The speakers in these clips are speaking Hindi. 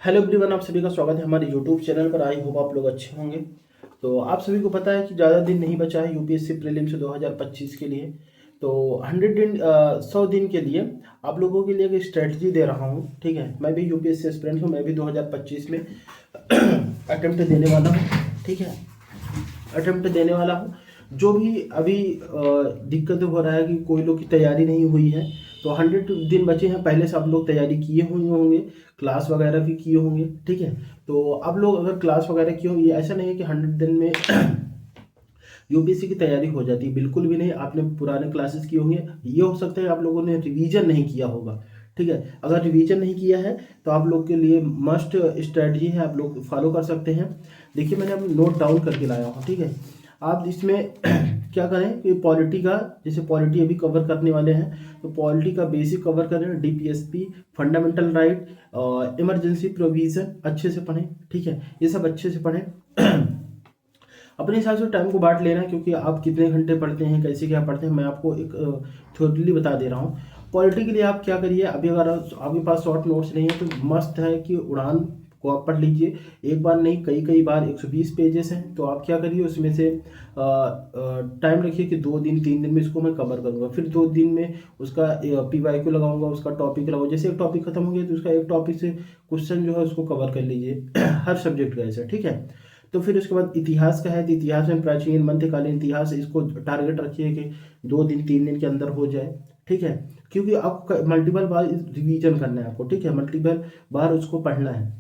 हेलो एवरीवन, आप सभी का स्वागत है हमारे यूट्यूब चैनल पर। आई होप आप लोग अच्छे होंगे। तो आप सभी को पता है कि ज़्यादा दिन नहीं बचा है यूपीएससी प्रीलिम्स 2025 के लिए। तो 100 दिन 100 दिन के लिए आप लोगों के लिए एक स्ट्रेटजी दे रहा हूँ। ठीक है, मैं भी यूपीएससी एस्पिरेंट हूँ, मैं भी 2025 में अटेम्प्ट देने वाला हूँ। ठीक है, अटेम्प्ट देने वाला हूँ। जो भी अभी दिक्कत हो रहा है कि कोई लोग की तैयारी नहीं हुई है, तो 100 दिन बचे हैं। पहले से आप लोग तैयारी किए हुए होंगे, क्लास वगैरह भी किए होंगे। ठीक है, तो आप लोग अगर क्लास वगैरह किए होंगे, ऐसा नहीं है कि 100 दिन में यूपीएससी की तैयारी हो जाती है, बिल्कुल भी नहीं। आपने पुराने क्लासेस किए होंगे, ये हो सकता है आप लोगों ने रिवीजन नहीं किया होगा। ठीक है, अगर रिवीजन नहीं किया है तो आप लोग के लिए मस्ट स्ट्रेटजी है, आप लोग फॉलो कर सकते हैं। देखिए, मैंने अब नोट डाउन करके लाया हूँ। ठीक है, आप इसमें क्या करें कि पॉलिटी का, जैसे पॉलिटी अभी कवर करने वाले हैं, तो पॉलिटी का बेसिक कवर करें, DPSP, fundamental right, emergency provision अच्छे से पढ़ें। ठीक है, ये सब अच्छे से पढ़ें। अपने हिसाब से टाइम को बांट लेना है, क्योंकि आप कितने घंटे पढ़ते हैं, कैसे क्या पढ़ते हैं, मैं आपको एक थ्योरली बता दे रहा हूँ। पॉलिटी के लिए आप क्या करिए, अभी अगर आपके पास शॉर्ट नोट्स नहीं है तो मस्त है कि उड़ान को आप पढ़ लीजिए। एक बार नहीं, कई कई बार 120 पेजेस हैं, तो आप क्या करिए उसमें से टाइम रखिए कि 2 दिन 3 दिन में इसको मैं कवर करूँगा। फिर 2 दिन में उसका पीवाईक्यू लगाऊंगा, उसका टॉपिक लगाऊंगा। जैसे एक टॉपिक खत्म हो गया तो उसका एक टॉपिक से क्वेश्चन जो है उसको कवर कर लीजिए हर सब्जेक्ट का ऐसा। ठीक है, तो फिर उसके बाद इतिहास का है, तो इतिहास में प्राचीन मध्यकालीन इतिहास, इसको टारगेट रखिए कि 2 दिन 3 दिन के अंदर हो जाए। ठीक है, क्योंकि आपको मल्टीपल बार रिवीजन करना है आपको। ठीक है, मल्टीपल बार उसको पढ़ना है।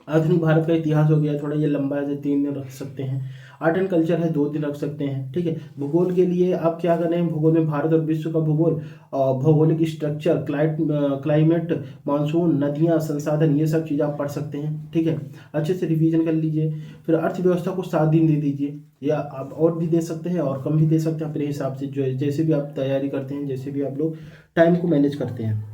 आधुनिक भारत का इतिहास हो गया, थोड़ा ये लंबा है, 3 दिन रख सकते हैं। आर्ट एंड कल्चर है, 2 दिन रख सकते हैं। ठीक है, भूगोल के लिए आप क्या करें, भूगोल में भारत और विश्व का भूगोल, भौगोलिक स्ट्रक्चर, क्लाइमेट, मानसून, नदियां, संसाधन, ये सब चीज़ आप पढ़ सकते हैं। ठीक है, अच्छे से रिवीजन कर लीजिए। फिर अर्थव्यवस्था को 7 दिन दे दीजिए, या आप और भी दे सकते हैं और कम भी दे सकते हैं अपने हिसाब से, जो जैसे भी आप तैयारी करते हैं, जैसे भी आप लोग टाइम को मैनेज करते हैं।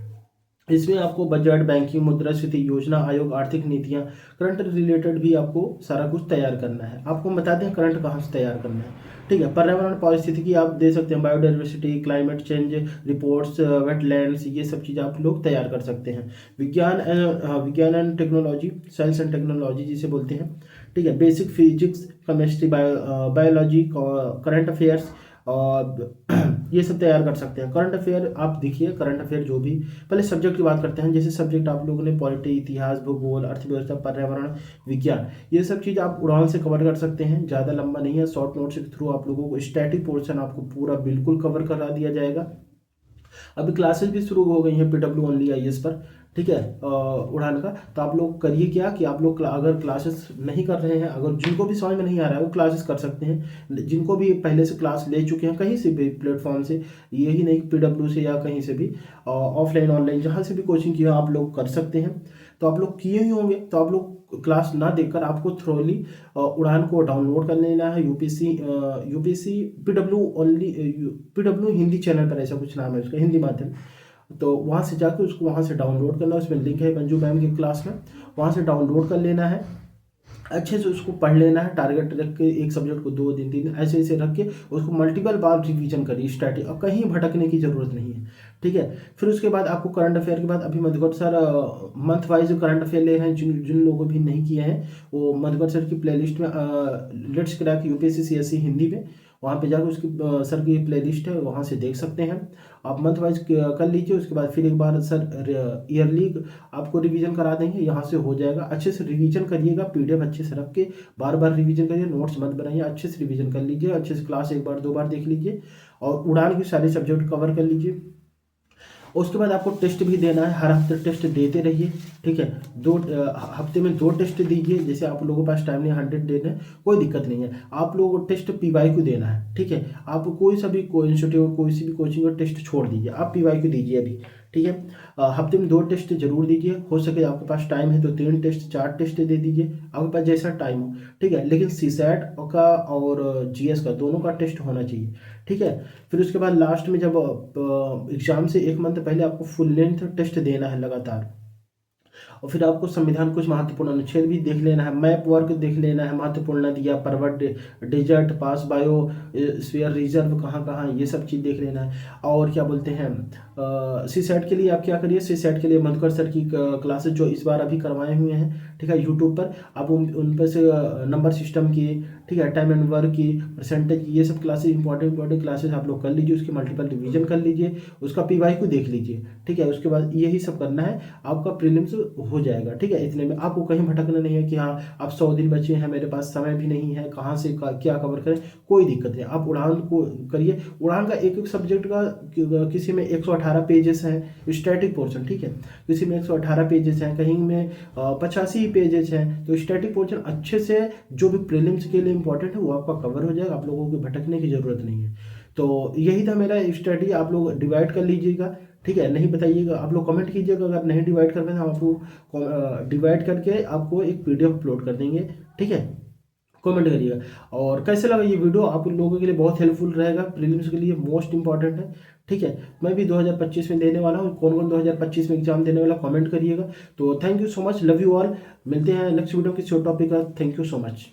इसमें आपको बजट, बैंकिंग, मुद्रास्फीति, योजना आयोग, आर्थिक नीतियां, करंट रिलेटेड भी आपको सारा कुछ तैयार करना है। आपको बताते हैं करंट कहाँ से तैयार करना है। ठीक है, पर्यावरण पारिस्थितिकी आप दे सकते हैं, biodiversity, climate change reports, wetlands, ये सब चीज़ आप लोग तैयार कर सकते हैं। विज्ञान and technology, science and technology जिसे बोलते हैं। ठीक है, basic physics, chemistry, biology, current affairs, और ये सब तैयार कर सकते हैं। करंट अफेयर आप देखिए, करंट अफेयर जो भी, पहले सब्जेक्ट की बात करते हैं। जैसे सब्जेक्ट आप लोगों ने पॉलिटी, इतिहास, भूगोल, अर्थव्यवस्था, पर्यावरण, विज्ञान, ये सब चीज़ आप उड़ान से कवर कर सकते हैं। ज़्यादा लंबा नहीं है, शॉर्ट नोट्स के थ्रू आप लोगों को स्टैटिक पोर्शन आपको पूरा बिल्कुल कवर करा दिया जाएगा। अभी क्लासेस भी शुरू हो गई हैं पीडब्ल्यू ओनली आईएएस पर। ठीक है, उड़ान का। तो आप लोग करिए क्या कि आप लोग अगर क्लासेस नहीं कर रहे हैं, अगर जिनको भी समझ में नहीं आ रहा है वो क्लासेस कर सकते हैं। जिनको भी पहले से क्लास ले चुके हैं कहीं से भी प्लेटफॉर्म से, यही नहीं कि पीडब्ल्यू से या कहीं से भी, ऑफलाइन ऑनलाइन जहाँ से भी कोचिंग किया आप लोग कर सकते हैं। तो आप लोग किए ही होंगे, तो आप लोग क्लास ना देखकर आपको थ्रोली उड़ान को डाउनलोड कर लेना है। UPSC PW only, PW Hindi channel पर, ऐसा कुछ नाम है उसका, हिंदी माध्यम। तो वहाँ से जाकर उसको वहाँ से डाउनलोड करना, उसमें लिंक है मंजू मैम की क्लास में, वहाँ से डाउनलोड कर लेना है। अच्छे से उसको पढ़ लेना है, टारगेट रख के एक सब्जेक्ट को 2 दिन 3 दिन ऐसे ऐसे रख के उसको मल्टीपल बार रिवीजन करिए स्टैटिक, और कहीं भटकने की जरूरत नहीं है। ठीक है, फिर उसके बाद आपको करंट अफेयर के बाद, अभी Madhukar sir month wise current affair ले रहे हैं। जिन जिन लोगों भी नहीं किए हैं वो मधुकर सर की प्लेलिस्ट में, let's crack UPSC CSC Hindi में, वहाँ पे जाकर उसकी सर की प्लेलिस्ट है, वहाँ से देख सकते हैं। आप मंथ वाइज कर लीजिए। उसके बाद फिर एक बार सर ईयरली आपको रिवीजन करा देंगे, यहाँ से हो जाएगा। अच्छे से रिवीजन करिएगा, पीडीएफ अच्छे से रख के बार बार रिवीजन करिए, नोट्स मत बनाइए, अच्छे से रिवीजन कर लीजिए। अच्छे से क्लास एक बार 2 बार देख लीजिए, और उड़ान के सारे सब्जेक्ट कवर कर लीजिए। उसके बाद आपको टेस्ट भी देना है, हर हफ्ते टेस्ट देते रहिए। ठीक है, हफ्ते में 2 टेस्ट दीजिए। जैसे आप लोगों के पास टाइम नहीं, 100 देना है, कोई दिक्कत नहीं है। आप लोगों को टेस्ट पीवाईक्यू देना है। ठीक है, आप कोई सा भी इंस्टीट्यूट, कोई सी भी कोचिंग का टेस्ट छोड़ दीजिए, आप पीवाईक्यू दीजिए अभी। ठीक है, हफ्ते में 2 टेस्ट जरूर दीजिए। हो सके आपके पास टाइम है तो 3 टेस्ट 4 टेस्ट दे दीजिए, आपके पास जैसा टाइम हो। ठीक है, लेकिन सीसैट का और जीएस का दोनों का टेस्ट होना चाहिए। ठीक है, फिर उसके बाद लास्ट में जब एग्जाम से 1 मंथ पहले आपको फुल लेंथ टेस्ट देना है लगातार। और फिर आपको संविधान कुछ महत्वपूर्ण अनुच्छेद भी देख लेना है, मैप वर्क देख लेना है, महत्वपूर्ण नदियाँ, पर्वत, डेजर्ट, पास, बायो स्फीयर रिजर्व कहाँ कहाँ, ये सब चीज़ देख लेना है। और क्या बोलते हैं, सी सेट के लिए आप क्या करिए, सी सेट के लिए मधुकर सर की क्लासेस जो इस बार अभी करवाए हुए हैं, ठीक है, यूट्यूब पर, आप उन पर से नंबर सिस्टम की, ठीक है, टाइम एंड वर्क की, परसेंटेज, ये सब क्लासेस इंपॉर्टेंट क्लासेस आप लोग कर लीजिए, उसकी मल्टीपल रिवीजन कर लीजिए, उसका पीवाई को देख लीजिए, ठीक है। उसके बाद यही सब करना है, आपका प्रीलिम्स हो जाएगा, ठीक है। इतने में आपको कहीं भटकना नहीं है कि हाँ अब 100 दिन बचे हैं, मेरे पास समय भी नहीं है, कहाँ से क्या कवर करें, कोई दिक्कत नहीं। आप उड़ान को करिए, उड़ान का एक एक सब्जेक्ट का किसी में 118 पेजेस हैं स्टैटिक पोर्शन, ठीक है, किसी में 118 पेजेस हैं, कहीं में 85 पेजेस हैं। तो स्टैटिक पोर्शन अच्छे से जो भी प्रीलिम्स के लिए इंपॉर्टेंट है वो आपका कवर हो जाएगा, आप लोगों को भटकने की ज़रूरत नहीं है। तो यही था मेरा स्टडी, आप लोग डिवाइड कर लीजिएगा, ठीक है। नहीं बताइएगा, आप लोग कमेंट कीजिएगा, अगर नहीं डिवाइड कर पाए हम आपको डिवाइड करके आपको एक PDF अपलोड कर देंगे, ठीक है। कमेंट करिएगा। और कैसे लगा ये वीडियो, आप लोगों के लिए बहुत हेल्पफुल रहेगा, प्रीलिम्स के लिए मोस्ट इंपॉर्टेंट है, ठीक है। मैं भी 2025 में देने वाला हूँ, कौन कौन 2025 में एग्जाम देने वाला कमेंट करिएगा। तो thank you so much, love you all, मिलते हैं नेक्स्ट वीडियो किसी और टॉपिक का। Thank you so much.